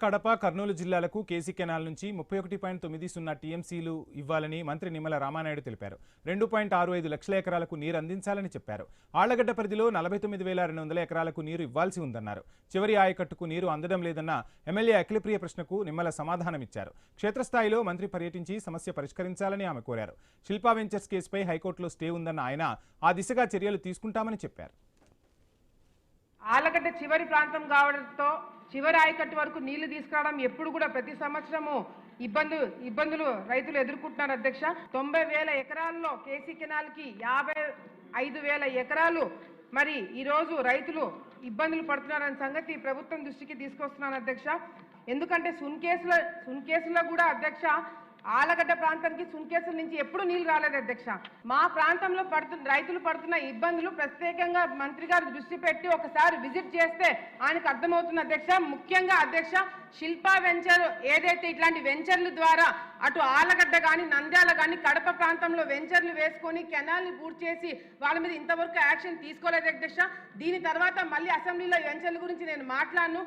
కడప కర్నూలు జిల్లాలకు KC canal నుంచి 31.90 టీఎంసీలు ఇవ్వాలని మంత్రి నిమ్మల రామానాయుడు తెలిపారు. 2.65 లక్షల ఎకరాలకు నీరు అందించాలని చెప్పారు. ఆళ్లగడ్డ పరిధిలో 49,200 ఎకరాలకు నీరు ఇవ్వాల్సి ఉందన్నారు. చివరి ఆయకట్టుకు నీరు అందడం లేదన్న ఎమ్మెల్యే అఖిలప్రియ ప్రశ్నకు నిమ్మల సమాధానమిచ్చారు. క్షేత్రస్థాయిలో మంత్రి పర్యటించి సమస్య పరిష్కరించాలని ఆమె కోరారు. శిల్పా వెంచర్స్ కేసుపై హైకోర్టులో స్టే ఉందన్న ఆయన ఆ దిశగా చర్యలు తీసుకుంటామని చెప్పారు. ఆళ్లగడ్డ చివరి ప్రాంతం కావడంతో చివరి ఆయకట్టు వరకు నీళ్లు తీసుకురావడం ఎప్పుడు కూడా ప్రతి సంవత్సరము ఇబ్బందులు రైతులు ఎదుర్కొంటున్నారు అధ్యక్ష. 90,000 ఎకరాల్లో కేసీ కెనాల్ కి 55,000 ఎకరాలు మరి ఈ రోజు రైతులు ఇబ్బందులు పడుతున్నారన్న సంగతి ప్రభుత్వం దృష్టికి తీసుకొస్తున్నాను అధ్యక్ష. ఎందుకంటే సున్కేసులో కూడా అధ్యక్ష ఆళ్లగడ్డ ప్రాంతానికి సున్కేసుల నుంచి ఎప్పుడు నీళ్లు రాలేదు అధ్యక్ష. మా ప్రాంతంలో రైతులు పడుతున్న ఇబ్బందులు ప్రత్యేకంగా మంత్రి గారు దృష్టి పెట్టి ఒకసారి విజిట్ చేస్తే ఆయనకు అర్థమవుతుంది అధ్యక్ష. ముఖ్యంగా అధ్యక్ష శిల్పా వెంచర్ ఏదైతే ఇట్లాంటి వెంచర్ల ద్వారా అటు ఆళ్లగడ్డ కానీ నంద్యాల కానీ కడప ప్రాంతంలో వెంచర్లు వేసుకొని కెనాల్ని పూర్తి చేసి వాళ్ళ మీద ఇంతవరకు యాక్షన్ తీసుకోలేదు అధ్యక్ష. దీని తర్వాత మళ్ళీ అసెంబ్లీలో వెంచర్ల గురించి నేను మాట్లాడను,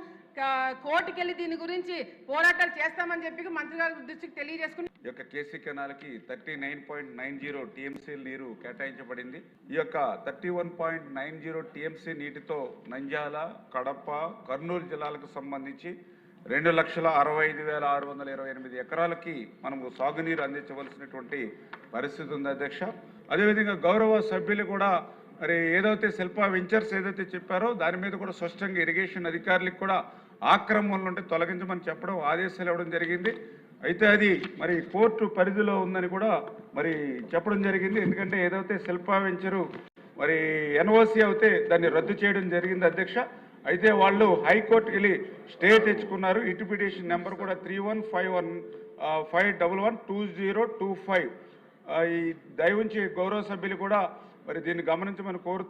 కోర్టుకి వెళ్ళి దీని గురించి పోరాటాలు చేస్తామని చెప్పి మంత్రి గారి దృష్టికి తెలియజేసుకుని ఈ యొక్క కేసీ కెనాల్కి 39.90 టీఎంసీ నీరు కేటాయించబడింది. ఈ యొక్క 31.90 టీఎంసీ నీటితో నంద్యాల, కడప, కర్నూలు జిల్లాలకు సంబంధించి 2,65,628 ఎకరాలకి మనము సాగునీరు అందించవలసినటువంటి పరిస్థితి ఉంది అధ్యక్ష. అదేవిధంగా గౌరవ సభ్యులు కూడా మరి ఏదైతే శిల్పా వెంచర్స్ ఏదైతే చెప్పారో దాని మీద కూడా స్పష్టంగా ఇరిగేషన్ అధికారులకు కూడా ఆక్రమణలు ఉంటే తొలగించమని చెప్పడం, ఆదేశాలు ఇవ్వడం జరిగింది. అయితే అది మరి కోర్టు పరిధిలో ఉందని కూడా మరి చెప్పడం జరిగింది. ఎందుకంటే ఏదైతే శిల్పా వెంచరు మరి ఎన్ఓసి అవుతే దాన్ని రద్దు చేయడం జరిగింది అధ్యక్ష. అయితే వాళ్ళు హైకోర్టుకి వెళ్ళి స్టే తెచ్చుకున్నారు. ఇటు పిటిషన్ నెంబర్ కూడా 315151112025. ఈ దయవుంచి గౌరవ సభ్యులు కూడా మరి దీన్ని గమనించమని కోరుతూ